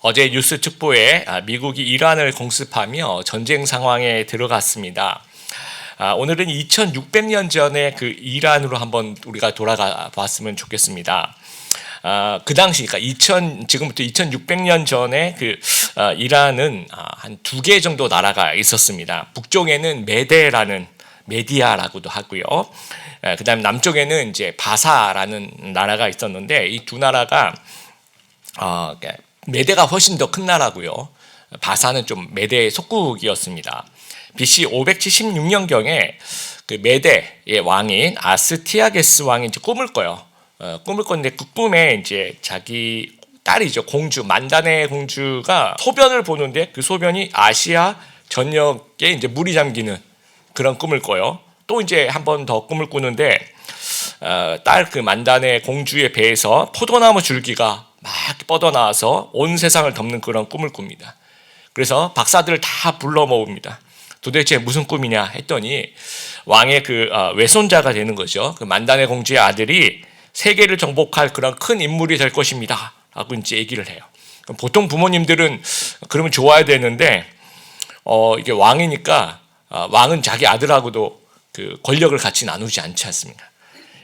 어제 뉴스 특보에 미국이 이란을 공습하며 전쟁 상황에 들어갔습니다. 오늘은 2600년 전에 그 이란으로 한번 우리가 돌아가 봤으면 좋겠습니다. 그 당시, 그러니까 지금부터 2600년 전에 이란은 한 두 개 정도 나라가 있었습니다. 북쪽에는 메디아라고도 하고요. 그다음 남쪽에는 이제 바사라는 나라가 있었는데 이 두 나라가 메대가 훨씬 더 큰 나라고요. 바사는 좀 메대의 속국이었습니다. BC 576년경에 그 메대의 왕인 아스티아게스 왕이 이제 꿈을 꿔요. 꿈을 꿨는데 그 꿈에 이제 자기 딸이죠, 공주 만다네 공주가 소변을 보는데 그 소변이 아시아 전역에 이제 물이 잠기는 그런 꿈을 꿔요. 또 이제 한 번 더 꿈을 꾸는데 딸 그 만다네 공주의 배에서 포도나무 줄기가 막 뻗어나와서 온 세상을 덮는 그런 꿈을 꿉니다. 그래서 박사들을 다 불러 모읍니다. 도대체 무슨 꿈이냐 했더니 왕의 그 외손자가 되는 거죠. 그 만다네 공주의 아들이 세계를 정복할 그런 큰 인물이 될 것입니다 라고 이제 얘기를 해요. 보통 부모님들은 그러면 좋아야 되는데 이게 왕이니까 왕은 자기 아들하고도 그 권력을 같이 나누지 않지 않습니까?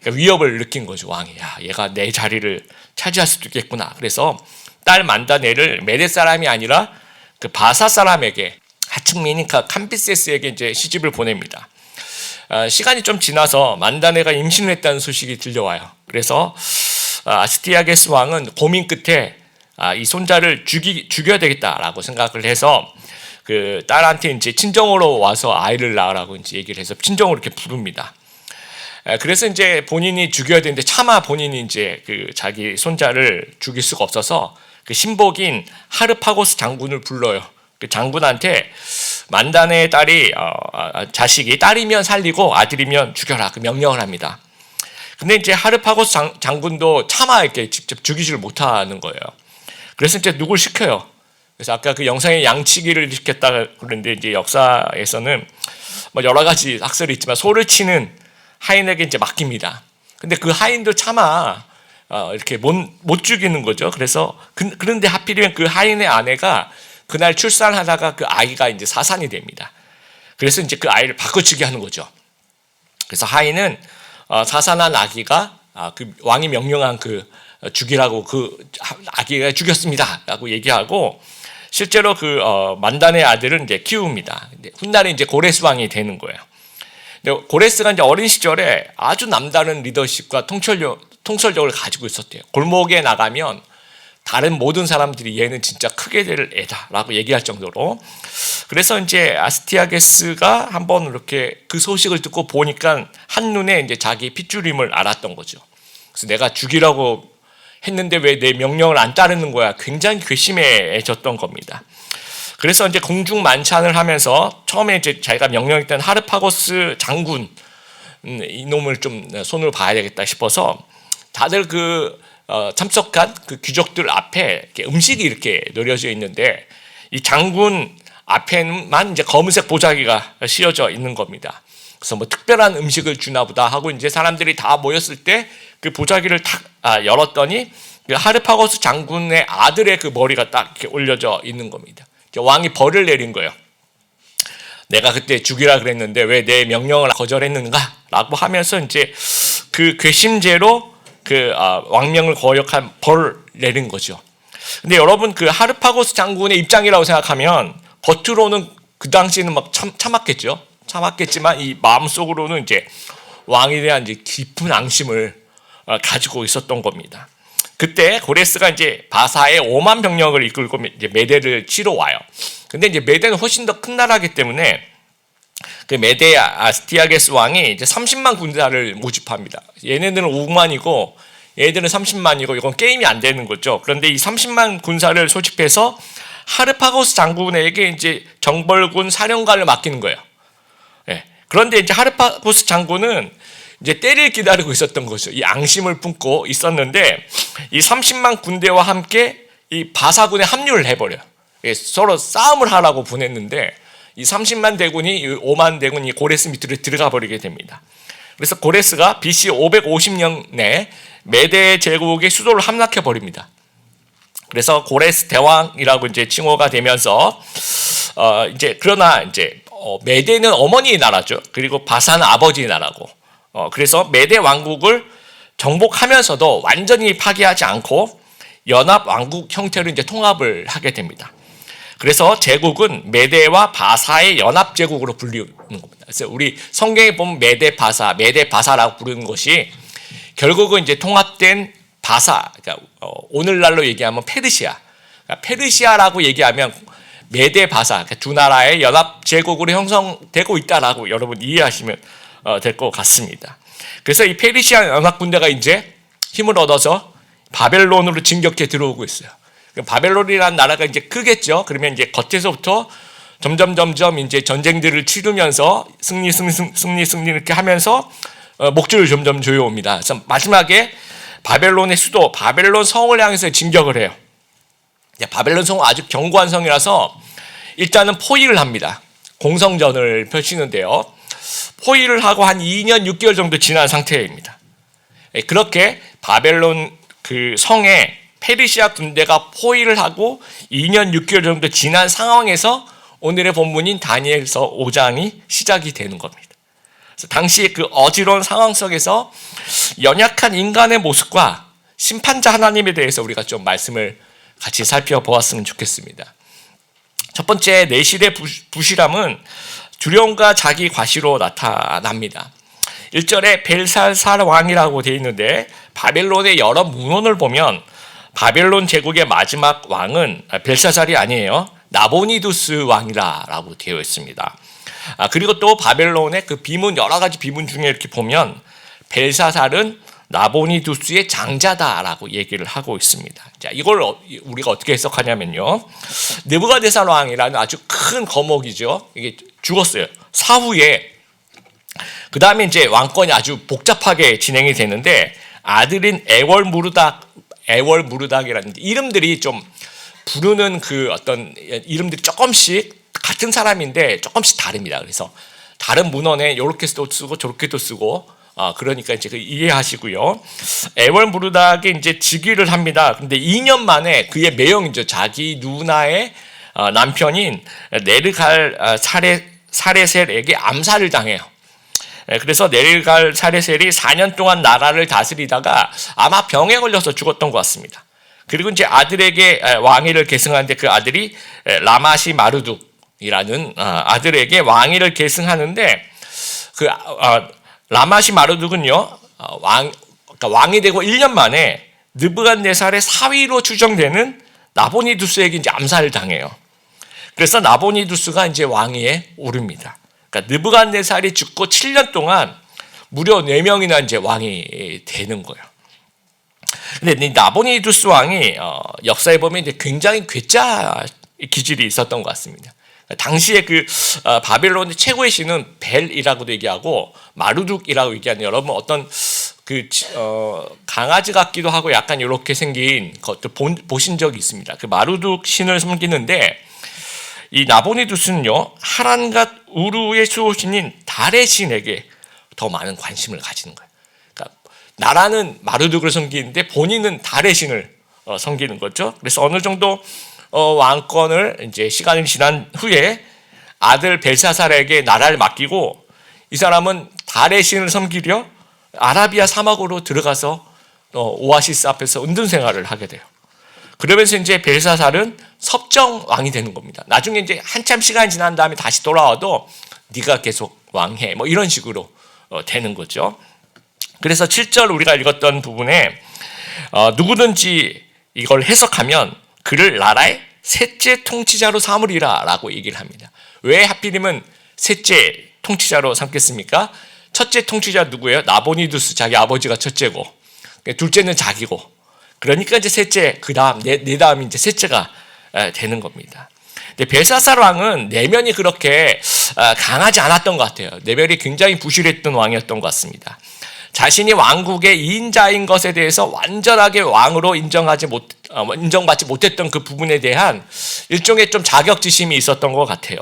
그러니까 위협을 느낀 거죠. 왕이. 얘가 내 자리를 차지할 수도 있겠구나. 그래서 딸 만다네를 메대 사람이 아니라 그 바사 사람에게, 하층민인 캄비세스에게 이제 시집을 보냅니다. 시간이 좀 지나서 만다네가 임신을 했다는 소식이 들려와요. 그래서 아스티아게스 왕은 고민 끝에 이 손자를 죽여야 되겠다라고 생각을 해서 그 딸한테 이제 친정으로 와서 아이를 낳으라고 이제 얘기를 해서 친정으로 이렇게 부릅니다. 그래서 이제 본인이 죽여야 되는데 차마 본인이 이제 그 자기 손자를 죽일 수가 없어서 그 신복인 하르파고스 장군을 불러요. 그 장군한테 만다네의 딸이 자식이 딸이면 살리고 아들이면 죽여라 그 명령을 합니다. 근데 이제 하르파고스 장군도 차마 이렇게 직접 죽이지를 못하는 거예요. 그래서 이제 누굴 시켜요. 그래서 아까 그 영상에 양치기를 시켰다 그랬는데 이제 역사에서는 뭐 여러 가지 학설이 있지만 소를 치는 하인에게 이제 맡깁니다. 근데 그 하인도 차마 이렇게 못 죽이는 거죠. 그래서 그런데 하필이면 그 하인의 아내가 그날 출산하다가 그 아이가 이제 사산이 됩니다. 그래서 이제 그 아이를 바꿔치기 하는 거죠. 그래서 하인은 사산한 아기가 그 왕이 명령한 그 죽이라고 그 아기가 죽였습니다라고 얘기하고 실제로 그 만다네 아들은 이제 키웁니다. 훗날에 이제 고레스 왕이 되는 거예요. 근데 고레스가 이제 어린 시절에 아주 남다른 리더십과 통솔력을 가지고 있었대요. 골목에 나가면 다른 모든 사람들이 얘는 진짜 크게 될 애다라고 얘기할 정도로. 그래서 이제 아스티아게스가 한번 이렇게 그 소식을 듣고 보니까 한눈에 이제 자기 핏줄임을 알았던 거죠. 그래서 내가 죽이라고 했는데 왜 내 명령을 안 따르는 거야? 굉장히 괘씸해졌던 겁니다. 그래서 이제 공중 만찬을 하면서 처음에 이제 자기가 명령했던 하르파고스 장군 이놈을 좀 손으로 봐야 되겠다 싶어서 다들 참석한 그 귀족들 앞에 이렇게 음식이 이렇게 놓여져 있는데 이 장군 앞에만 이제 검은색 보자기가 씌워져 있는 겁니다. 그래서 뭐 특별한 음식을 주나 보다 하고 이제 사람들이 다 모였을 때 그 보자기를 탁 열었더니 그 하르파고스 장군의 아들의 그 머리가 딱 이렇게 올려져 있는 겁니다. 왕이 벌을 내린 거예요. 내가 그때 죽이라 그랬는데 왜 내 명령을 거절했는가라고 하면서 이제 그 괘씸죄로 그 왕명을 거역한 벌을 내린 거죠. 근데 여러분 그 하르파고스 장군의 입장이라고 생각하면 겉으로는 그 당시에는 막 참았겠죠. 참았겠지만 이 마음속으로는 이제 왕에 대한 이제 깊은 앙심을 가지고 있었던 겁니다. 그때 고레스가 이제 바사의 5만 병력을 이끌고 이제 메대를 치러 와요. 근데 이제 메대는 훨씬 더 큰 나라이기 때문에 그 메대 아스티아게스 왕이 이제 30만 군사를 모집합니다. 얘네들은 5만이고 얘네들은 30만이고 이건 게임이 안 되는 거죠. 그런데 이 30만 군사를 소집해서 하르파고스 장군에게 이제 정벌군 사령관을 맡기는 거예요. 네. 그런데 이제 하르파고스 장군은 이제 때를 기다리고 있었던 거죠. 이 앙심을 품고 있었는데 이 30만 군대와 함께 이 바사군에 합류를 해버려요. 서로 싸움을 하라고 보냈는데 이 30만 대군이 5만 대군이 고레스 밑으로 들어가 버리게 됩니다. 그래서 고레스가 BC 550년에 메대 제국의 수도를 함락해 버립니다. 그래서 고레스 대왕이라고 이제 칭호가 되면서 이제 그러나 이제 메대는 어머니의 나라죠. 그리고 바사는 아버지의 나라고. 그래서 메대 왕국을 정복하면서도 완전히 파괴하지 않고 연합 왕국 형태로 이제 통합을 하게 됩니다. 그래서 제국은 메대와 바사의 연합 제국으로 불리는 겁니다. 그래서 우리 성경에 보면 메대 바사라고 부르는 것이 결국은 이제 통합된 바사, 그러니까 오늘날로 얘기하면 페르시아, 그러니까 페르시아라고 얘기하면 메대 바사, 그러니까 두 나라의 연합 제국으로 형성되고 있다라고 여러분 이해하시면 될 것 같습니다. 그래서 이 페르시아 연합 군대가 이제 힘을 얻어서 바벨론으로 진격해 들어오고 있어요. 바벨론이라는 나라가 이제 크겠죠. 그러면 이제 겉에서부터 점점 이제 전쟁들을 치르면서 승리 이렇게 하면서 목줄을 점점 조여옵니다. 그래서 마지막에 바벨론의 수도 바벨론 성을 향해서 진격을 해요. 바벨론 성은 아주 견고한 성이라서 일단은 포위를 합니다. 공성전을 펼치는데요. 포위를 하고 한 2년 6개월 정도 지난 상태입니다. 그렇게 바벨론 그 성에 페르시아 군대가 포위를 하고 2년 6개월 정도 지난 상황에서 오늘의 본문인 다니엘서 5장이 시작이 되는 겁니다. 그래서 당시의 그 어지러운 상황 속에서 연약한 인간의 모습과 심판자 하나님에 대해서 우리가 좀 말씀을 같이 살펴보았으면 좋겠습니다. 첫 번째, 내실의 부실함은 두려움과 자기 과시로 나타납니다. 1절에 벨사살 왕이라고 되어 있는데 바벨론의 여러 문헌을 보면 바벨론 제국의 마지막 왕은 벨사살이 아니에요. 나보니두스 왕이라고 되어 있습니다. 그리고 또 바벨론의 그 비문, 여러 가지 비문 중에 이렇게 보면 벨사살은 나보니두스의 장자다라고 얘기를 하고 있습니다. 자, 이걸 우리가 어떻게 해석하냐면요. 느부갓네살 왕이라는 아주 큰 거목이죠. 이게 죽었어요. 사후에 그 다음에 이제 왕권이 아주 복잡하게 진행이 되는데 아들인 에월무르닥이라는 이름들이 좀 부르는 그 어떤 이름들이 조금씩 같은 사람인데 조금씩 다릅니다. 그래서 다른 문헌에 이렇게도 쓰고 저렇게도 쓰고 그러니까 이제 이해하시고요. 에월무르닥이 이제 즉위를 합니다. 근데 2년 만에 그의 매형이죠. 자기 누나의 남편인 네르갈 사레셀에게 암살을 당해요. 그래서 네르갈 사레셀이 4년 동안 나라를 다스리다가 아마 병에 걸려서 죽었던 것 같습니다. 그리고 이제 아들에게 왕위를 계승하는데 그 아들이 라마시 마르둑이라는 아들에게 왕위를 계승하는데 그 라마시 마르둑은요 그러니까 왕이 되고 1년 만에 느부갓네살의 사위로 추정되는 나보니두스에게 이제 암살을 당해요. 그래서 나보니두스가 이제 왕위에 오릅니다. 그러니까 느부갓네살이 죽고 7년 동안 무려 4명이나 이제 왕이 되는 거예요. 근데 이 나보니두스 왕이 역사에 보면 이제 굉장히 괴짜 기질이 있었던 것 같습니다. 당시에 그 바벨론의 최고의 신은 벨이라고도 얘기하고 마르둑이라고 얘기하는 여러분 어떤 그 강아지 같기도 하고 약간 이렇게 생긴 것도 보신 적이 있습니다. 그 마르둑 신을 섬기는데 이 나보니두스는요 하란갓 우르의 수호신인 달의 신에게 더 많은 관심을 가지는 거예요. 그러니까 나라는 마르둑을 섬기는데 본인은 달의 신을 섬기는 거죠. 그래서 어느 정도 왕권을 이제 시간이 지난 후에 아들 벨사살에게 나라를 맡기고 이 사람은 달의 신을 섬기려 아라비아 사막으로 들어가서 오아시스 앞에서 은둔 생활을 하게 돼요. 그러면서 이제 벨사살은 섭정 왕이 되는 겁니다. 나중에 이제 한참 시간이 지난 다음에 다시 돌아와도 네가 계속 왕해 뭐 이런 식으로 되는 거죠. 그래서 7절 우리가 읽었던 부분에 누구든지 이걸 해석하면 그를 나라의 셋째 통치자로 삼으리라 라고 얘기를 합니다. 왜 하필이면 셋째 통치자로 삼겠습니까? 첫째 통치자 누구예요? 나보니두스, 자기 아버지가 첫째고 둘째는 자기고 그러니까 이제 셋째, 그 다음, 네 다음이 이제 셋째가 되는 겁니다. 근데 벨사살 왕은 내면이 그렇게 강하지 않았던 것 같아요. 내면이 굉장히 부실했던 왕이었던 것 같습니다. 자신이 왕국의 2인자인 것에 대해서 완전하게 왕으로 인정받지 못했던 그 부분에 대한 일종의 좀 자격지심이 있었던 것 같아요.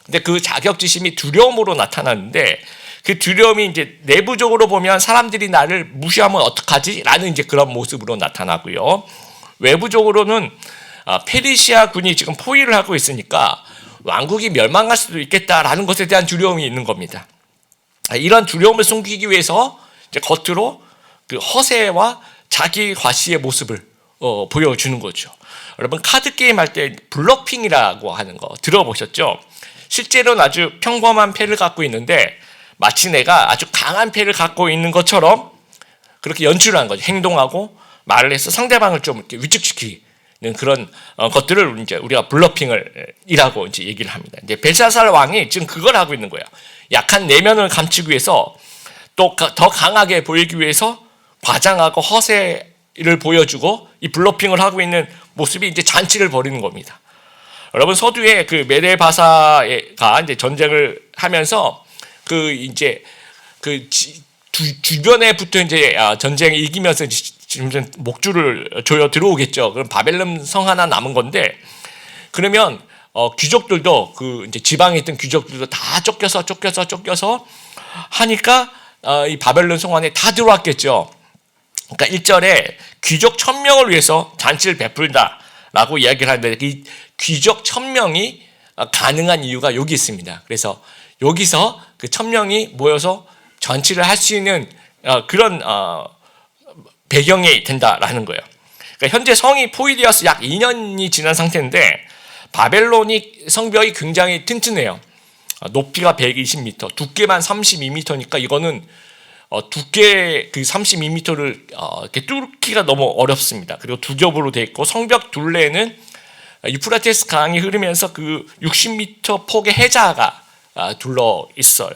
근데 그 자격지심이 두려움으로 나타났는데 그 두려움이 이제 내부적으로 보면 사람들이 나를 무시하면 어떡하지? 라는 이제 그런 모습으로 나타나고요. 외부적으로는 페르시아 군이 지금 포위를 하고 있으니까 왕국이 멸망할 수도 있겠다라는 것에 대한 두려움이 있는 겁니다. 이런 두려움을 숨기기 위해서 이제 겉으로 그 허세와 자기 과시의 모습을 보여주는 거죠. 여러분 카드 게임 할 때 블러핑이라고 하는 거 들어보셨죠? 실제로는 아주 평범한 패를 갖고 있는데 마치 내가 아주 강한 패를 갖고 있는 것처럼 그렇게 연출을 한 거죠. 행동하고 말을 해서 상대방을 좀 이렇게 위축시키는 그런 것들을 이제 우리가 블러핑을이라고 이제 얘기를 합니다. 이제 벨사살 왕이 지금 그걸 하고 있는 거예요. 약한 내면을 감추기 위해서 또 더 강하게 보이기 위해서 과장하고 허세를 보여주고 이 블러핑을 하고 있는 모습이 이제 잔치를 벌이는 겁니다. 여러분 서두에 그 메데바사가 이제 전쟁을 하면서 그 이제 그 주변에 붙어 이제 전쟁에 이기면서 지금 목줄을 조여 들어오겠죠. 그럼 바벨론 성 하나 남은 건데 그러면 귀족들도 그 이제 지방에 있던 귀족들도 다 쫓겨서 하니까 이 바벨론 성 안에 다 들어왔겠죠. 그러니까 1절에 귀족 1000명을 위해서 잔치를 베풀다라고 이야기를 하는데 이 귀족 1000명이 가능한 이유가 여기 있습니다. 그래서 여기서 그 1000명이 모여서 잔치를 할 수 있는 그런 배경이 된다라는 거예요. 그러니까 현재 성이 포위되어서 약 2년이 지난 상태인데 바벨론이 성벽이 굉장히 튼튼해요. 높이가 120m, 두께만 32m니까 이거는 두께 그 32m를 이렇게 뚫기가 너무 어렵습니다. 그리고 두 겹으로 되어 있고 성벽 둘레는 유프라테스 강이 흐르면서 그 60m 폭의 해자가 둘러 있어요.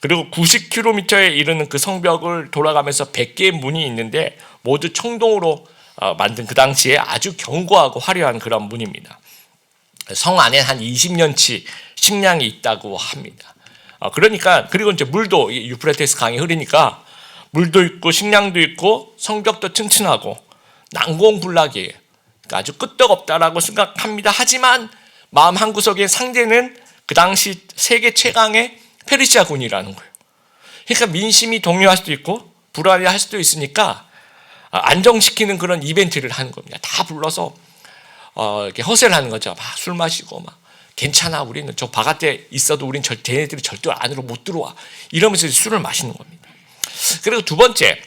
그리고 90km에 이르는 그 성벽을 돌아가면서 100개의 문이 있는데 모두 청동으로 만든 그 당시에 아주 견고하고 화려한 그런 문입니다. 성 안에 한 20년치 식량이 있다고 합니다. 그러니까 그리고 이제 물도 유프라테스 강이 흐르니까 물도 있고 식량도 있고 성벽도 튼튼하고 난공불락이에요. 그러니까 아주 끄떡없다라고 생각합니다. 하지만 마음 한구석에 상대는 그 당시 세계 최강의 페르시아 군이라는 거예요. 그러니까 민심이 동요할 수도 있고 불안해할 수도 있으니까 안정시키는 그런 이벤트를 하는 겁니다. 다 불러서 이렇게 허세를 하는 거죠. 막 술 마시고 막 괜찮아 우리는 저 바깥에 있어도 우린 쟤네들이 절대 안으로 못 들어와 이러면서 술을 마시는 겁니다. 그리고 두 번째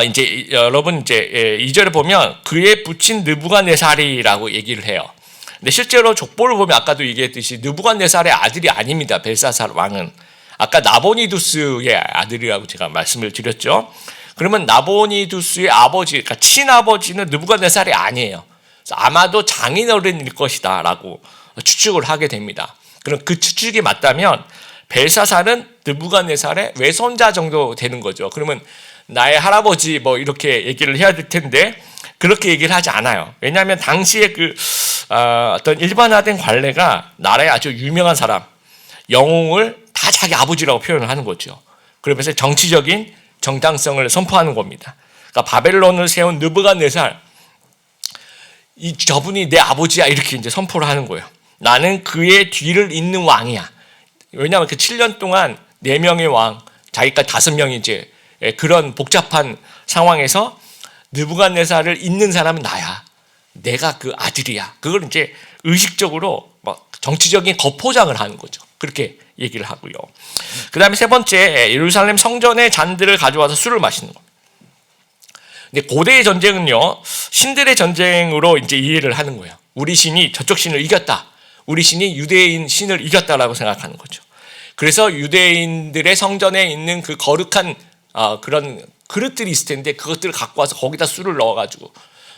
이제 여러분 이제 2절에 보면 그의 부친 느부갓네살이라고 얘기를 해요. 근데 실제로 족보를 보면 아까도 얘기했듯이 느부갓네살의 아들이 아닙니다. 벨사살 왕은 아까 나보니두스의 아들이라고 제가 말씀을 드렸죠. 그러면 나보니두스의 아버지, 그러니까 친아버지는 느부갓네살이 아니에요. 아마도 장인어른일 것이다라고 추측을 하게 됩니다. 그럼 그 추측이 맞다면 벨사살은 느부갓네살의 외손자 정도 되는 거죠. 그러면 나의 할아버지 뭐 이렇게 얘기를 해야 될 텐데 그렇게 얘기를 하지 않아요. 왜냐하면 당시에 그 어떤 일반화된 관례가 나라의 아주 유명한 사람 영웅을 다 자기 아버지라고 표현을 하는 거죠. 그러면서 정치적인 정당성을 선포하는 겁니다. 그러니까 바벨론을 세운 느부갓네살 저분이 내 아버지야 이렇게 이제 선포를 하는 거예요. 나는 그의 뒤를 잇는 왕이야. 왜냐하면 그 7년 동안 4명의 왕, 자기까지 5명이 이제 그런 복잡한 상황에서 느부갓네살을 잇는 사람은 나야. 내가 그 아들이야. 그걸 이제 의식적으로 막 정치적인 겉포장을 하는 거죠. 그렇게 얘기를 하고요. 그 다음에 세 번째, 예루살렘 성전의 잔들을 가져와서 술을 마시는 겁니다. 근데 고대의 전쟁은요, 신들의 전쟁으로 이제 이해를 하는 거예요. 우리 신이 저쪽 신을 이겼다. 우리 신이 유대인 신을 이겼다라고 생각하는 거죠. 그래서 유대인들의 성전에 있는 그 거룩한 그런 그릇들이 있을 텐데 그것들을 갖고 와서 거기다 술을 넣어가지고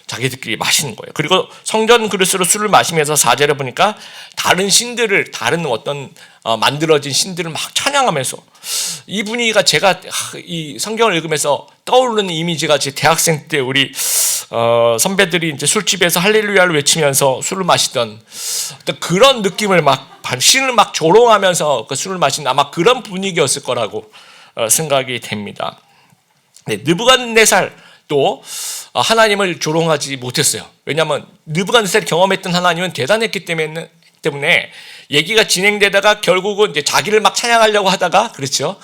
자기들끼리 마시는 거예요. 그리고 성전 그릇으로 술을 마시면서 4절에 보니까 다른 신들을 다른 어떤 만들어진 신들을 막 찬양하면서 이 분위기가 제가 이 성경을 읽으면서 떠오르는 이미지가 제 대학생 때 우리 선배들이 이제 술집에서 할렐루야를 외치면서 술을 마시던 어떤 그런 느낌을 막 신을 막 조롱하면서 그 술을 마시는 아마 그런 분위기였을 거라고 생각이 됩니다. 네, 느부갓네살도 하나님을 조롱하지 못했어요. 왜냐하면 느부갓네살이 경험했던 하나님은 대단했기 때문에 얘기가 진행되다가 결국은 이제 자기를 막 찬양하려고 하다가 그렇죠.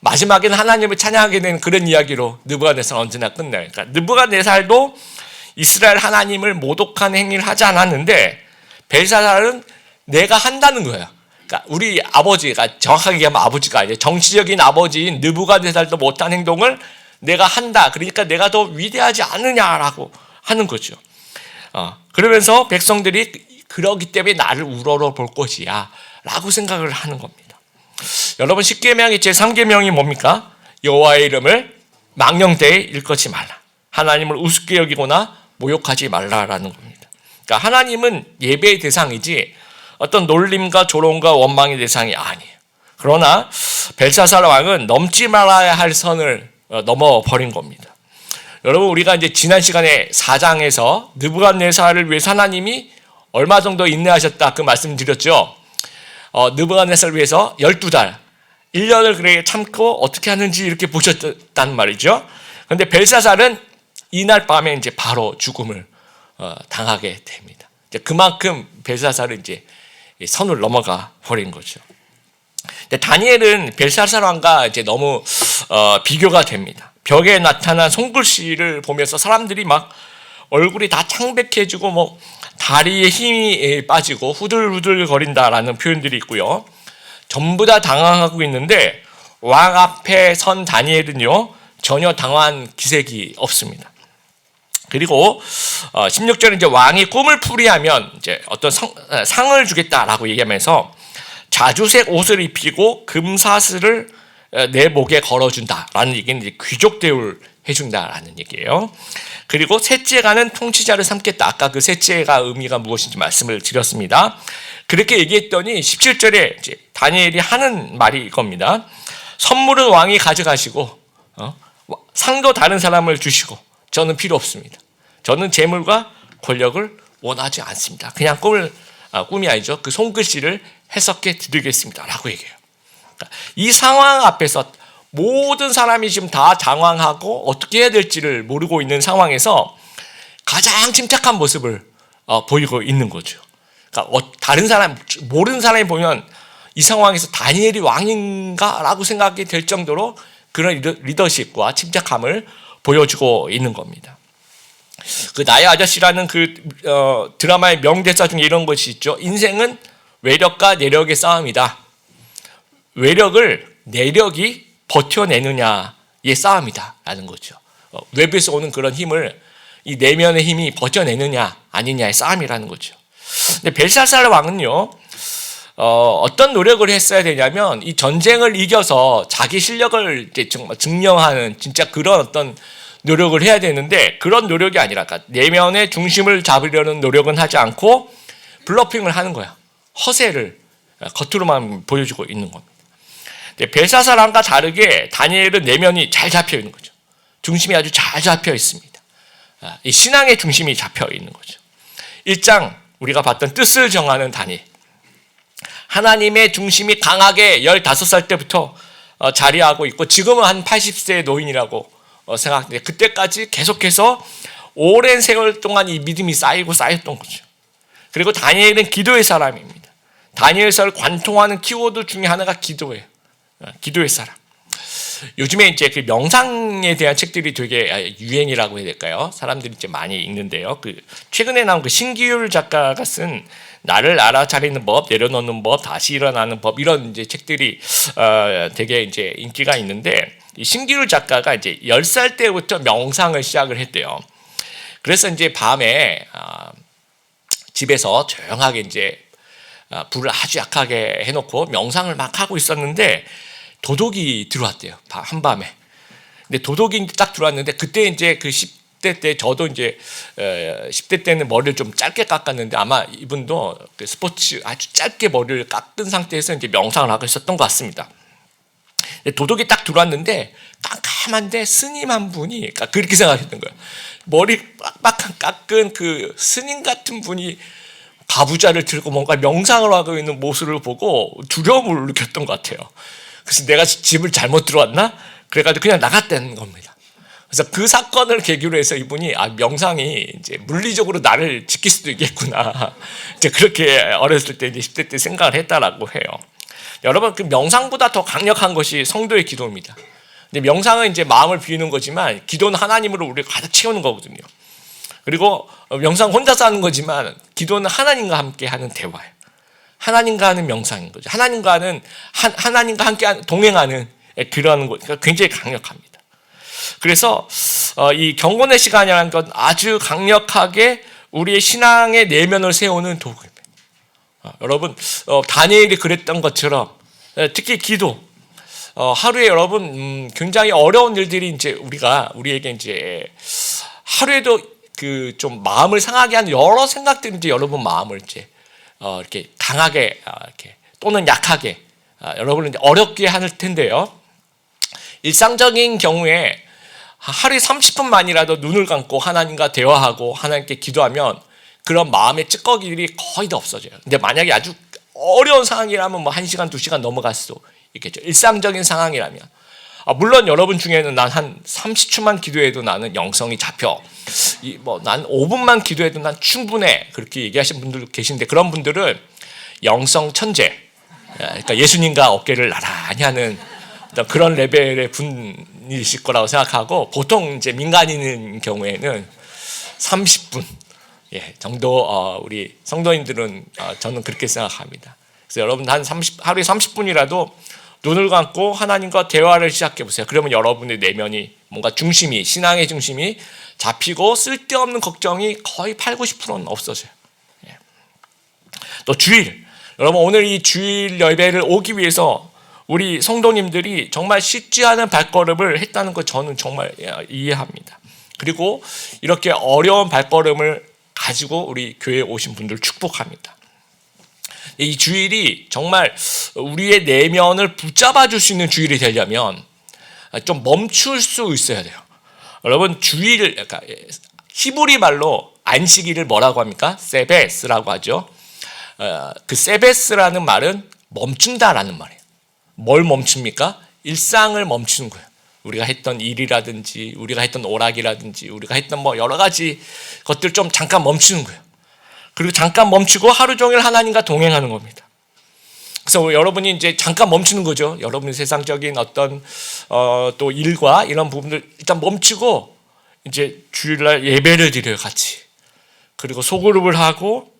마지막에는 하나님을 찬양하게 된 그런 이야기로 느부갓네살 언제나 끝나요. 그러니까 느부갓네살도 이스라엘 하나님을 모독한 행위를 하지 않았는데 벨사살은 내가 한다는 거예요. 그러니까 우리 아버지가, 정확하게 얘기하면 아버지가 아니에요. 정치적인 아버지인 느부갓네살도 못한 행동을 내가 한다. 그러니까 내가 더 위대하지 않느냐라고 하는 거죠. 그러면서 백성들이 그러기 때문에 나를 우러러 볼 것이야 라고 생각을 하는 겁니다. 여러분, 10계명의 제3계명이 뭡니까? 여호와의 이름을 망령되이 일컫지 말라. 하나님을 우습게 여기거나 모욕하지 말라라는 겁니다. 그러니까 하나님은 예배의 대상이지 어떤 놀림과 조롱과 원망의 대상이 아니에요. 그러나 벨사살 왕은 넘지 말아야 할 선을 넘어버린 겁니다. 여러분, 우리가 이제 지난 시간에 4장에서 느부갓네살을 위해서 하나님이 얼마 정도 인내하셨다 그 말씀 드렸죠. 느부갓네살을 위해서 12달 1년을 그렇게 참고 어떻게 하는지 이렇게 보셨단 말이죠. 그런데 벨사살은 이날 밤에 이제 바로 죽음을 당하게 됩니다. 이제 그만큼 벨사살은 이제 선을 넘어가 버린 거죠. 근데 다니엘은 벨사살 왕과 이제 너무 비교가 됩니다. 벽에 나타난 손글씨를 보면서 사람들이 막 얼굴이 다 창백해지고 뭐 다리에 힘이 빠지고 후들후들 거린다라는 표현들이 있고요. 전부 다 당황하고 있는데 왕 앞에 선 다니엘은요 전혀 당황한 기색이 없습니다. 그리고 16절에 이제 왕이 꿈을 풀이하면 이제 어떤 상을 주겠다라고 얘기하면서 자주색 옷을 입히고 금사슬을 내 목에 걸어준다라는 얘기는 이제 귀족 대우를 해준다라는 얘기예요. 그리고 셋째가는 통치자를 삼겠다. 아까 그 셋째가 의미가 무엇인지 말씀을 드렸습니다. 그렇게 얘기했더니 17절에 이제 다니엘이 하는 말이 이겁니다. 선물은 왕이 가져가시고 상도 다른 사람을 주시고 저는 필요 없습니다. 저는 재물과 권력을 원하지 않습니다. 그냥 꿈이 아니죠. 그 손글씨를 해석해 드리겠습니다 라고 얘기해요. 그러니까 이 상황 앞에서 모든 사람이 지금 다 당황하고 어떻게 해야 될지를 모르고 있는 상황에서 가장 침착한 모습을 보이고 있는 거죠. 그러니까 다른 사람, 모르는 사람이 보면 이 상황에서 다니엘이 왕인가 라고 생각이 될 정도로 그런 리더십과 침착함을 보여주고 있는 겁니다. 그 나의 아저씨라는 그 드라마의 명대사 중에 이런 것이 있죠. 인생은 외력과 내력의 싸움이다. 외력을 내력이 버텨내느냐의 싸움이다 라는 거죠. 외부에서 오는 그런 힘을 이 내면의 힘이 버텨내느냐 아니냐의 싸움이라는 거죠. 근데 벨사살 왕은요 어떤 노력을 했어야 되냐면 이 전쟁을 이겨서 자기 실력을 이제 정말 증명하는 진짜 그런 어떤 노력을 해야 되는데 그런 노력이 아니라 내면의 중심을 잡으려는 노력은 하지 않고 블러핑을 하는 거야. 허세를 겉으로만 보여주고 있는 겁니다. 벨사살 왕과 다르게 다니엘은 내면이 잘 잡혀 있는 거죠. 중심이 아주 잘 잡혀 있습니다. 이 신앙의 중심이 잡혀 있는 거죠. 1장 우리가 봤던 뜻을 정하는 다니엘. 하나님의 중심이 강하게 15살 때부터 자리하고 있고 지금은 한 80세의 노인이라고 생각하는데 그때까지 계속해서 오랜 세월 동안 이 믿음이 쌓였던 거죠. 그리고 다니엘은 기도의 사람입니다. 다니엘서를 관통하는 키워드 중에 하나가 기도예요. 기도의 사람. 요즘에 이제 그 명상에 대한 책들이 되게 유행이라고 해야 될까요? 사람들이 이제 많이 읽는데요. 그 최근에 나온 그 신기율 작가가 쓴 나를 알아차리는 법, 내려놓는 법, 다시 일어나는 법 이런 이제 책들이 되게 이제 인기가 있는데 이 신기율 작가가 이제 10살 때부터 명상을 시작을 했대요. 그래서 이제 밤에 집에서 조용하게 이제 불을 아주 약하게 해놓고 명상을 막 하고 있었는데 도둑이 들어왔대요. 한밤에. 근데 도둑이 딱 들어왔는데 그때 이제 그 10대 때 저도 이제 10대 때는 머리를 좀 짧게 깎았는데 아마 이분도 그 스포츠 아주 짧게 머리를 깎은 상태에서 이제 명상을 하고 있었던 것 같습니다. 도둑이 딱 들어왔는데 깜깜한데 스님 한 분이 그렇게 생각했던 거예요. 머리 빡빡한 깎은 그 스님 같은 분이 가부좌를 들고 뭔가 명상을 하고 있는 모습을 보고 두려움을 느꼈던 것 같아요. 그래서 내가 집을 잘못 들어왔나? 그래가지고 그냥 나갔다는 겁니다. 그래서 그 사건을 계기로 해서 이분이 명상이 이제 물리적으로 나를 지킬 수도 있겠구나. 이제 그렇게 어렸을 때 이제 10대 때 생각을 했다라고 해요. 여러분 그 명상보다 더 강력한 것이 성도의 기도입니다. 근데 명상은 이제 마음을 비우는 거지만 기도는 하나님으로 우리를 가득 채우는 거거든요. 그리고 명상 혼자서 하는 거지만 기도는 하나님과 함께 하는 대화예요. 하나님과 하는 명상인 거죠. 하나님과 함께 동행하는 그런 것, 그러니까 굉장히 강력합니다. 그래서 이 경건의 시간이라는 건 아주 강력하게 우리의 신앙의 내면을 세우는 도구입니다. 여러분 다니엘이 그랬던 것처럼 특히 기도 하루에 여러분 굉장히 어려운 일들이 이제 우리에게 이제 하루에도 그 좀 마음을 상하게 하는 여러 생각들이 이제 여러분 마음을 이제 이렇게 강하게 이렇게 또는 약하게 여러분을 이제 어렵게 할 텐데요. 일상적인 경우에 하루에 30분만이라도 눈을 감고 하나님과 대화하고 하나님께 기도하면 그런 마음의 찌꺼기들이 거의 다 없어져요. 근데 만약에 아주 어려운 상황이라면 뭐 1시간, 2시간 넘어갈 수도 있겠죠. 일상적인 상황이라면. 물론 여러분 중에는 난 한 30초만 기도해도 나는 영성이 잡혀. 난 5분만 기도해도 난 충분해. 그렇게 얘기하시는 분들 계신데 그런 분들은 영성 천재. 그러니까 예수님과 어깨를 나란히 하는 그런 레벨의 분이실 거라고 생각하고 보통 이제 민간인인 경우에는 30분 정도 우리 성도님들은 저는 그렇게 생각합니다. 그래서 여러분 하루에 30분이라도 눈을 감고 하나님과 대화를 시작해 보세요. 그러면 여러분의 내면이 뭔가 신앙의 중심이 잡히고 쓸데없는 걱정이 거의 80~90%는 없어져요. 또 주일, 여러분 오늘 이 주일 예배를 오기 위해서 우리 성도님들이 정말 쉽지 않은 발걸음을 했다는 거 저는 정말 이해합니다. 그리고 이렇게 어려운 발걸음을 가지고 우리 교회에 오신 분들 축복합니다. 이 주일이 정말 우리의 내면을 붙잡아 줄 수 있는 주일이 되려면 좀 멈출 수 있어야 돼요. 여러분 주일, 그러니까 히브리 말로 안식일을 뭐라고 합니까? 세베스라고 하죠. 그 세베스라는 말은 멈춘다라는 말이에요. 뭘 멈춥니까? 일상을 멈추는 거예요. 우리가 했던 일이라든지 우리가 했던 오락이라든지 우리가 했던 뭐 여러 가지 것들 좀 잠깐 멈추는 거예요. 그리고 잠깐 멈추고 하루 종일 하나님과 동행하는 겁니다. 그래서 여러분이 이제 잠깐 멈추는 거죠. 여러분의 세상적인 어떤 또 일과 이런 부분들 일단 멈추고 이제 주일날 예배를 드려요, 같이. 그리고 소그룹을 하고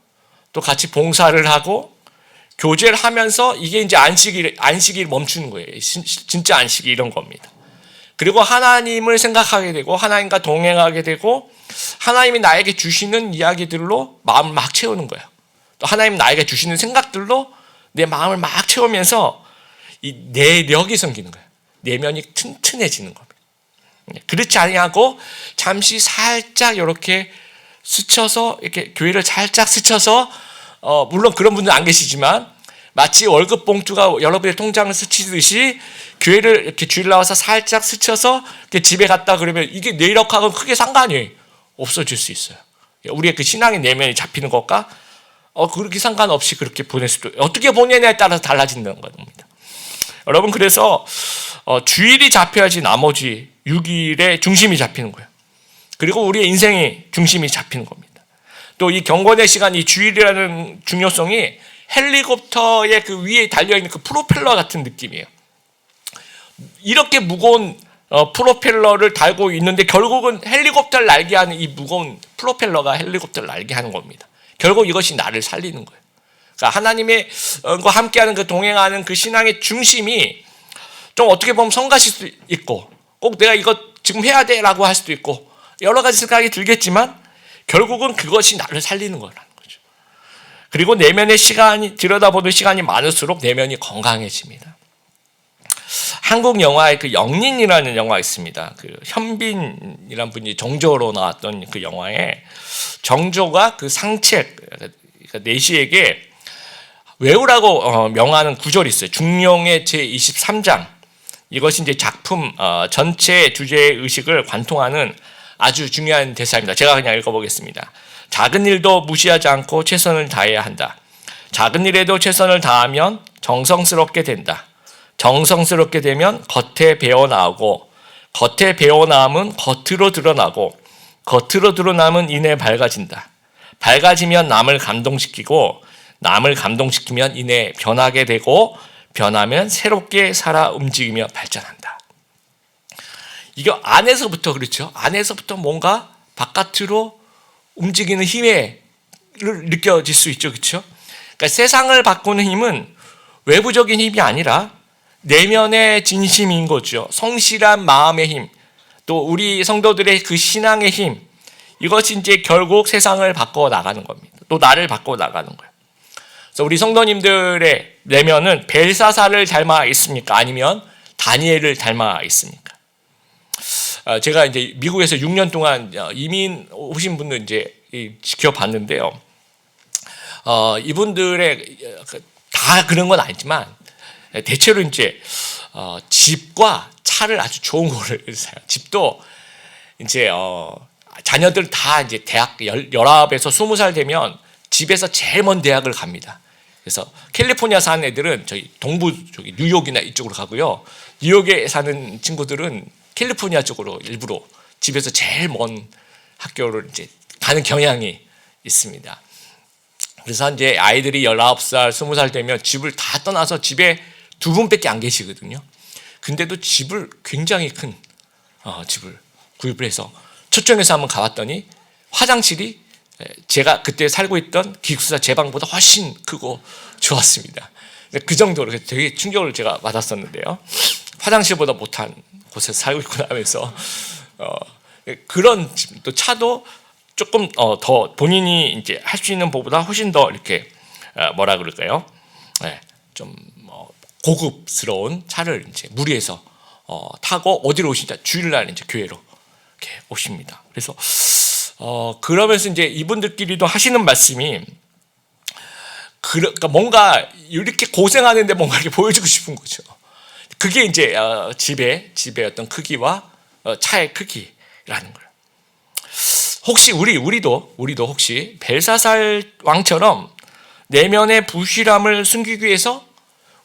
또 같이 봉사를 하고 교제를 하면서 이게 이제 안식일 멈추는 거예요. 진짜 안식이 이런 겁니다. 그리고 하나님을 생각하게 되고 하나님과 동행하게 되고 하나님이 나에게 주시는 이야기들로 마음을 막 채우는 거예요. 또 하나님 나에게 주시는 생각들로 내 마음을 막 채우면서 이 내력이 생기는 거예요. 내면이 튼튼해지는 겁니다. 그렇지 아니하고 잠시 살짝 이렇게 스쳐서 이렇게 교회를 살짝 스쳐서 물론 그런 분들은 안 계시지만 마치 월급 봉투가 여러분의 통장을 스치듯이 교회를 이렇게 주일 나와서 살짝 스쳐서 이렇게 집에 갔다 그러면 이게 내력하고는 크게 상관이 없어질 수 있어요. 우리의 그 신앙의 내면이 잡히는 것과 그렇게 상관없이 그렇게 보낼 수도 어떻게 보내냐에 따라서 달라진다는 겁니다. 여러분 그래서 주일이 잡혀야지 나머지 6일의 중심이 잡히는 거예요. 그리고 우리의 인생의 중심이 잡히는 겁니다. 또 이 경건의 시간, 이 주일이라는 중요성이 헬리콥터의 그 위에 달려있는 그 프로펠러 같은 느낌이에요. 이렇게 무거운 프로펠러를 달고 있는데 결국은 헬리콥터를 날게 하는 이 무거운 프로펠러가 헬리콥터를 날게 하는 겁니다. 결국 이것이 나를 살리는 거예요. 그러니까 하나님의 과 함께하는 그 동행하는 그 신앙의 중심이 좀 어떻게 보면 성가실 수도 있고 꼭 내가 이거 지금 해야 돼라고 할 수도 있고 여러 가지 생각이 들겠지만 결국은 그것이 나를 살리는 거라는 거죠. 그리고 내면의 시간이 들여다보는 시간이 많을수록 내면이 건강해집니다. 한국 영화에 그 영린이라는 영화 있습니다. 그 현빈이라는 분이 정조로 나왔던 그 영화에 정조가 그 상책 그러니까 내시에게 외우라고 명하는 구절이 있어요. 중용의 제23장. 이것이 이제 작품 전체 주제의 의식을 관통하는 아주 중요한 대사입니다. 제가 그냥 읽어보겠습니다. 작은 일도 무시하지 않고 최선을 다해야 한다. 작은 일에도 최선을 다하면 정성스럽게 된다. 정성스럽게 되면 겉에 배어나오고 겉에 배어나오면 겉으로 드러나고 겉으로 드러나면 이내 밝아진다. 밝아지면 남을 감동시키고 남을 감동시키면 이내 변하게 되고 변하면 새롭게 살아 움직이며 발전한다. 이거 안에서부터 그렇죠. 안에서부터 뭔가 바깥으로 움직이는 힘을 느껴질 수 있죠. 그렇죠? 그러니까 세상을 바꾸는 힘은 외부적인 힘이 아니라 내면의 진심인 거죠. 성실한 마음의 힘, 또 우리 성도들의 그 신앙의 힘, 이것이 이제 결국 세상을 바꿔 나가는 겁니다. 또 나를 바꿔 나가는 거예요. 그래서 우리 성도님들의 내면은 벨사살을 닮아 있습니까? 아니면 다니엘을 닮아 있습니까? 제가 이제 미국에서 6년 동안 이민 오신 분들 이제 지켜봤는데요. 이분들의 다 그런 건 아니지만 대체로 이제 집과 차를 아주 좋은 거를 사요. 집도 이제 자녀들 다 이제 대학 19에서 20살 되면 집에서 제일 먼 대학을 갑니다. 그래서 캘리포니아 사는 애들은 저희 동부 쪽이 뉴욕이나 이쪽으로 가고요. 뉴욕에 사는 친구들은 캘리포니아 쪽으로 일부러 집에서 제일 먼 학교를 이제 가는 경향이 있습니다. 그래서 이제 아이들이 19살, 20살 되면 집을 다 떠나서 집에 두 분밖에 안 계시거든요. 근데도 집을 굉장히 큰 집을 구입을 해서 초청해서 한번 가봤더니 화장실이 제가 그때 살고 있던 기숙사 제 방보다 훨씬 크고 좋았습니다. 그 정도로 되게 충격을 제가 받았었는데요. 화장실보다 못한 곳에서 살고 있구나 하면서 그런 집, 또 차도 조금 더 본인이 이제 할 수 있는 것보다 훨씬 더 이렇게 뭐라 그럴까요? 좀 고급스러운 차를 이제 무리해서 타고 어디로 오시냐? 주일날 이제 교회로 이렇게 오십니다. 그래서 그러면서 이제 이분들끼리도 하시는 말씀이 그러니까 뭔가 이렇게 고생하는데 뭔가 이렇게 보여주고 싶은 거죠. 그게 이제 집의 어떤 크기와 차의 크기라는 거예요. 혹시 우리도 혹시 벨사살 왕처럼 내면의 부실함을 숨기기 위해서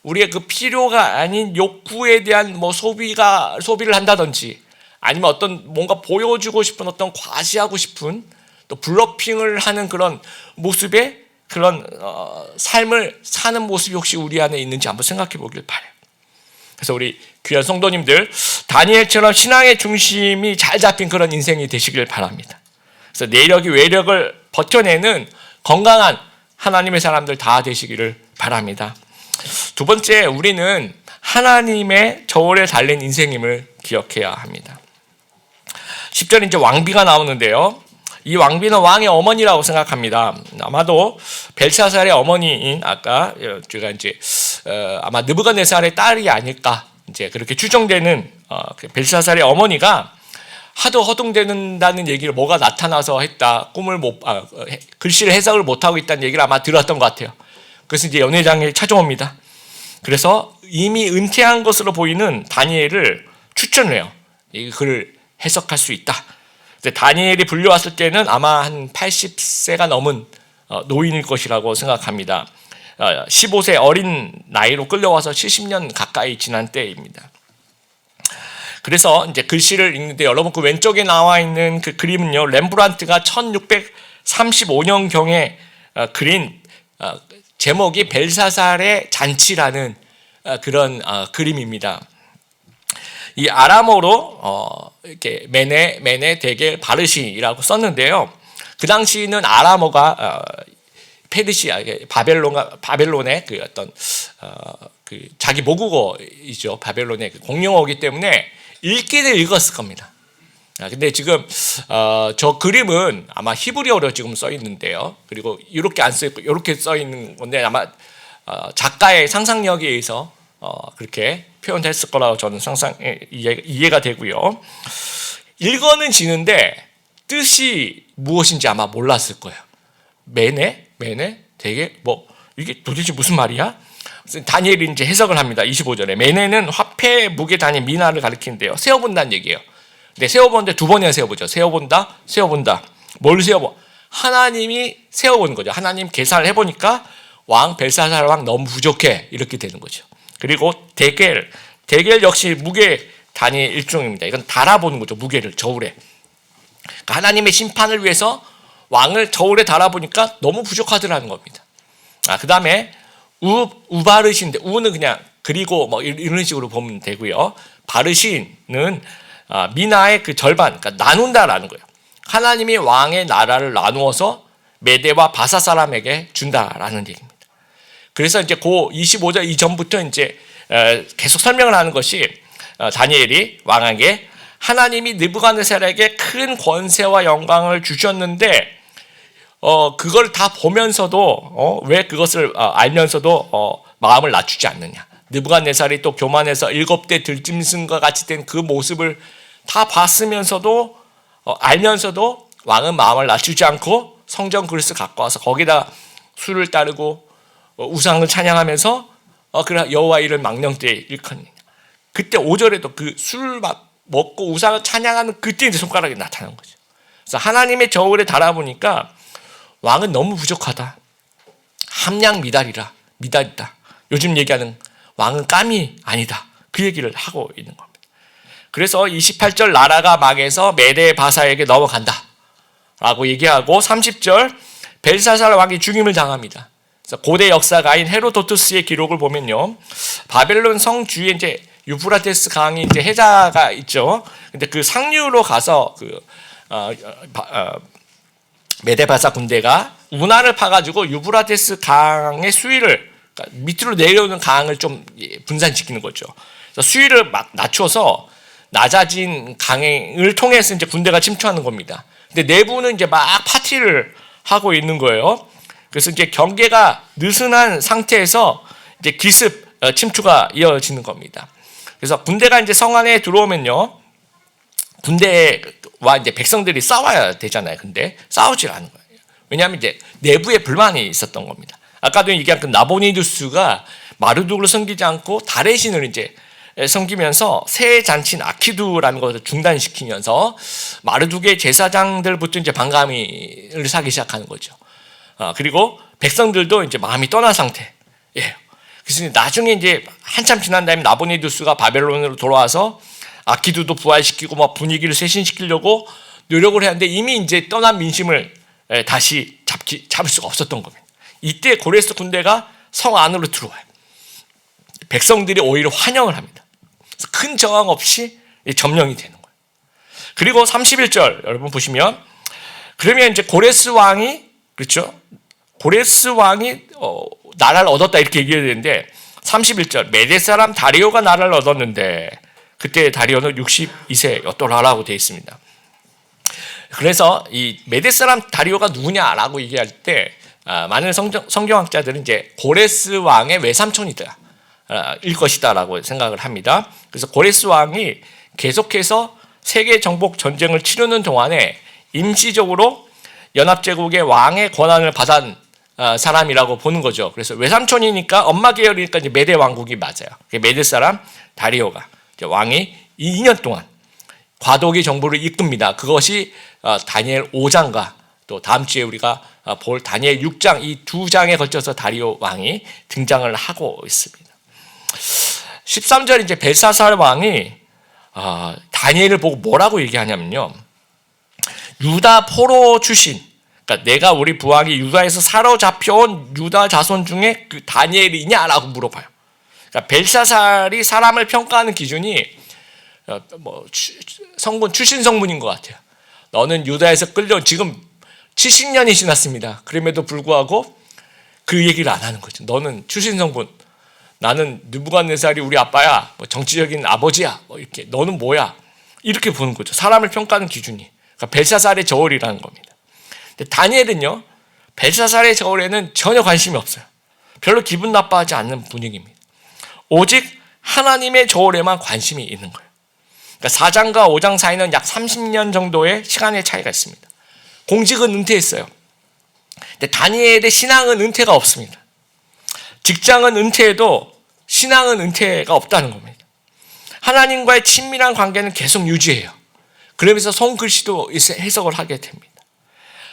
우리의 그 필요가 아닌 욕구에 대한 소비를 한다든지 아니면 어떤 뭔가 보여주고 싶은 어떤 과시하고 싶은 또 블러핑을 하는 그런 모습의 그런 삶을 사는 모습이 혹시 우리 안에 있는지 한번 생각해 보길 바라요. 그래서 우리 귀한 성도님들 다니엘처럼 신앙의 중심이 잘 잡힌 그런 인생이 되시길 바랍니다. 그래서 내력이 외력을 버텨내는 건강한 하나님의 사람들 다 되시기를 바랍니다. 두 번째, 우리는 하나님의 저울에 달린 인생임을 기억해야 합니다. 10절에 이제 왕비가 나오는데요. 이 왕비는 왕의 어머니라고 생각합니다. 아마도 벨사살의 어머니인 아까 제가 이제 아마 느부갓네살의 딸이 아닐까 이제 그렇게 추정되는 벨사살의 어머니가 하도 허둥대는다는 얘기를 뭐가 나타나서 했다. 글씨를 해석을 못하고 있다는 얘기를 아마 들었던 것 같아요. 그래서 이제 연회장에 찾아옵니다. 그래서 이미 은퇴한 것으로 보이는 다니엘을 추천을 해요. 이 글을 해석할 수 있다. 다니엘이 불려왔을 때는 아마 한 80세가 넘은 노인일 것이라고 생각합니다. 15세 어린 나이로 끌려와서 70년 가까이 지난 때입니다. 그래서 이제 글씨를 읽는데 여러분 그 왼쪽에 나와 있는 그 그림은요, 렘브란트가 1635년경에 그린 제목이 벨사살의 잔치라는 그런 그림입니다. 이 아람어로 이렇게 메네 데겔 바르시라고 썼는데요. 그 당시는 아람어가 페르시아 바벨론의 그 어떤 그 자기 모국어이죠. 바벨론의 그 공용어이기 때문에 읽기는 읽었을 겁니다. 근데 지금 저 그림은 아마 히브리어로 지금 써 있는데요. 그리고 이렇게 안 써 있고 이렇게 써 있는 건데 아마 작가의 상상력에 의해서 그렇게 표현했을 거라고 저는 이해가 되고요. 읽어는 지는데 뜻이 무엇인지 아마 몰랐을 거예요. 메네 되게 이게 도대체 무슨 말이야? 다니엘이 이제 해석을 합니다. 25절에 메네는 화폐 무게 단위 미나를 가리키는데요. 세어본다는 얘기예요. 근데 세어보는데 두 번이나 세어보죠. 세어본다. 뭘 세어봐? 하나님이 세어보는 거죠. 하나님 계산을 해보니까 왕 벨사살 왕 너무 부족해 이렇게 되는 거죠. 그리고 데겔 역시 무게 단위의 일종입니다. 이건 달아보는 거죠. 무게를 저울에. 그러니까 하나님의 심판을 위해서 왕을 저울에 달아보니까 너무 부족하더라는 겁니다. 그 다음에 우바르신인데 우는 그냥 그리고 이런 식으로 보면 되고요. 바르신은 미나의 그 절반, 그러니까 나눈다라는 거예요. 하나님이 왕의 나라를 나누어서 메대와 바사 사람에게 준다라는 얘기입니다. 그래서 이제 그 25절 이전부터 이제 계속 설명을 하는 것이 다니엘이 왕에게 하나님이 느부갓네살에게 큰 권세와 영광을 주셨는데 그걸 다 보면서도 왜 그것을 알면서도 마음을 낮추지 않느냐. 느부갓네살이 또 교만해서 7대 들짐승과 같이 된 그 모습을 다 봤으면서도 알면서도 왕은 마음을 낮추지 않고 성전 그릇을 갖고 와서 거기다 술을 따르고 우상을 찬양하면서 그래 여호와 이를 망령되이 일컫느냐. 그때 5절에도 그 술을 먹고 우상을 찬양하는 그때 이제 손가락이 나타난 거죠. 그래서 하나님의 저울에 달아보니까 왕은 너무 부족하다. 함량 미달이다. 요즘 얘기하는 왕은 깜이 아니다. 그 얘기를 하고 있는 겁니다. 그래서 28절 나라가 망해서 메대 바사에게 넘어간다 라고 얘기하고 30절 벨사살 왕이 죽임을 당합니다. 그래서 고대 역사가인 헤로도투스의 기록을 보면요, 바벨론 성 주위에 이제 유프라테스 강이 이제 해자가 있죠. 근데 그 상류로 가서 메데바사 군대가 운하를 파가지고 유프라테스 강의 수위를, 그러니까 밑으로 내려오는 강을 좀 분산시키는 거죠. 그래서 수위를 막 낮춰서 낮아진 강을 통해서 이제 군대가 침투하는 겁니다. 근데 내부는 이제 막 파티를 하고 있는 거예요. 그래서 이제 경계가 느슨한 상태에서 이제 기습 침투가 이어지는 겁니다. 그래서 군대가 이제 성 안에 들어오면요, 군대와 이제 백성들이 싸워야 되잖아요. 근데 싸우질 않은 거예요. 왜냐하면 이제 내부에 불만이 있었던 겁니다. 아까도 얘기한 그 나보니두스가 마르둑을 섬기지 않고 달의 신을 이제 섬기면서 새 잔치인 아키두라는 것을 중단시키면서 마르둑의 제사장들부터 이제 반감을 사기 시작하는 거죠. 그리고 백성들도 이제 마음이 떠난 상태예요. 그래서 나중에 이제 한참 지난 다음에 나보니두스가 바벨론으로 돌아와서 아키두도 부활시키고 막 분위기를 쇄신시키려고 노력을 했는데 이미 이제 떠난 민심을 다시 잡을 수가 없었던 겁니다. 이때 고레스 군대가 성 안으로 들어와요. 백성들이 오히려 환영을 합니다. 그래서 큰 저항 없이 점령이 되는 거예요. 그리고 31절 여러분 보시면, 그러면 이제 고레스 왕이, 그렇죠? 고레스 왕이 나라를 얻었다 이렇게 얘기해야 되는데 31절 메대 사람 다리오가 나라를 얻었는데 그때 다리오는 62세였더라라고 되어 있습니다. 그래서 이 메대 사람 다리오가 누구냐라고 얘기할 때 많은 성경학자들은 이제 고레스 왕의 외삼촌이다 일 것이다라고 생각을 합니다. 그래서 고레스 왕이 계속해서 세계 정복 전쟁을 치르는 동안에 임시적으로 연합제국의 왕의 권한을 받은 사람이라고 보는 거죠. 그래서 외삼촌이니까 엄마 계열이니까 이제 메대 왕국이 맞아요. 메대 사람 다리오가 왕이 2년 동안 과도기 정부를 이끕니다. 그것이 다니엘 5장과 또 다음 주에 우리가 볼 다니엘 6장, 이 두 장에 걸쳐서 다리오 왕이 등장을 하고 있습니다. 13절 이제 벨사살 왕이 다니엘을 보고 뭐라고 얘기하냐면요, 유다 포로 출신, 그러니까 내가 우리 부왕이 유다에서 사로잡혀온 유다 자손 중에 그 다니엘이냐라고 물어봐요. 그러니까 벨사살이 사람을 평가하는 기준이 성분 출신 성분인 것 같아요. 너는 유다에서 끌려온 지금 70년이 지났습니다. 그럼에도 불구하고 그 얘기를 안 하는 거죠. 너는 출신 성분, 나는 느부갓네살이 우리 아빠야, 정치적인 아버지야, 이렇게 너는 뭐야, 이렇게 보는 거죠. 사람을 평가하는 기준이. 그러니까 벨사살의 저울이라는 겁니다. 근데 다니엘은요, 벨사살의 저울에는 전혀 관심이 없어요. 별로 기분 나빠하지 않는 분위기입니다. 오직 하나님의 저울에만 관심이 있는 거예요. 그러니까 4장과 5장 사이는 약 30년 정도의 시간의 차이가 있습니다. 공직은 은퇴했어요. 근데 다니엘의 신앙은 은퇴가 없습니다. 직장은 은퇴해도 신앙은 은퇴가 없다는 겁니다. 하나님과의 친밀한 관계는 계속 유지해요. 그러면서 손글씨도 해석을 하게 됩니다.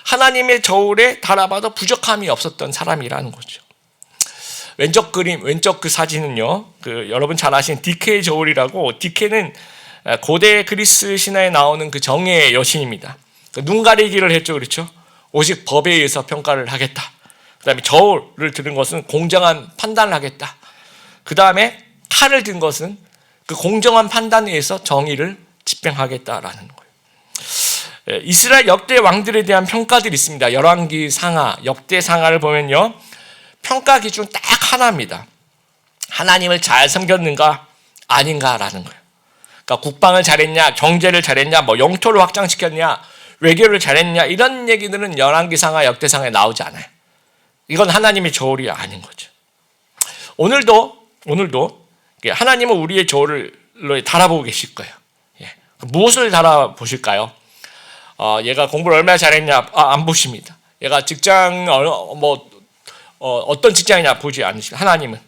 하나님의 저울에 달아봐도 부족함이 없었던 사람이라는 거죠. 왼쪽 그림, 왼쪽 그 사진은요, 여러분 잘 아시는 디케의 저울이라고, 디케는 고대 그리스 신화에 나오는 그 정의의 여신입니다. 눈 가리기를 했죠, 그렇죠? 오직 법에 의해서 평가를 하겠다. 그 다음에 저울을 들은 것은 공정한 판단을 하겠다. 그 다음에 칼을 든 것은 그 공정한 판단에 의해서 정의를 집행하겠다라는 거예요. 이스라엘 역대 왕들에 대한 평가들이 있습니다. 열왕기 상하, 역대 상하를 보면요, 평가 기준 딱 하나입니다. 하나님을 잘 섬겼는가 아닌가라는 거예요. 그러니까 국방을 잘했냐, 경제를 잘했냐, 뭐 영토를 확장시켰냐, 외교를 잘했냐, 이런 얘기들은 열왕기 상하, 역대 상하에 나오지 않아요. 이건 하나님의 저울이 아닌 거죠. 오늘도 하나님은 우리의 저울을 달아보고 계실 거예요. 무엇을 달아보실까요? 얘가 공부를 얼마나 잘했냐 안 보십니다. 얘가 직장 어떤 직장이냐 보지 않으십니다. 하나님은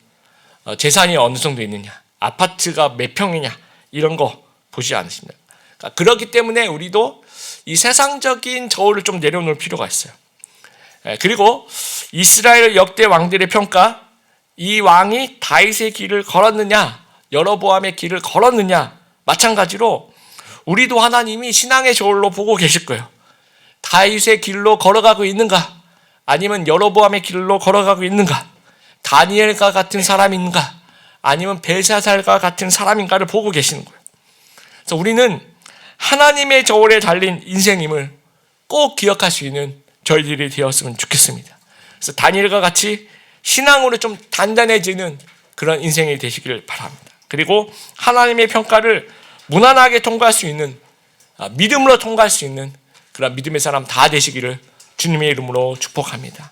재산이 어느 정도 있느냐, 아파트가 몇 평이냐, 이런 거 보지 않으십니다. 그러니까 그렇기 때문에 우리도 이 세상적인 저울을 좀 내려놓을 필요가 있어요. 그리고 이스라엘 역대 왕들의 평가, 이 왕이 다윗의 길을 걸었느냐, 여로보암의 길을 걸었느냐, 마찬가지로 우리도 하나님이 신앙의 저울로 보고 계실 거예요. 다윗의 길로 걸어가고 있는가, 아니면 여로보암의 길로 걸어가고 있는가, 다니엘과 같은 사람인가, 아니면 벨사살과 같은 사람인가를 보고 계시는 거예요. 그래서 우리는 하나님의 저울에 달린 인생임을 꼭 기억할 수 있는 저희들이 되었으면 좋겠습니다. 그래서 다니엘과 같이 신앙으로 좀 단단해지는 그런 인생이 되시기를 바랍니다. 그리고 하나님의 평가를 무난하게 통과할 수 있는, 믿음으로 통과할 수 있는 그런 믿음의 사람 다 되시기를 주님의 이름으로 축복합니다.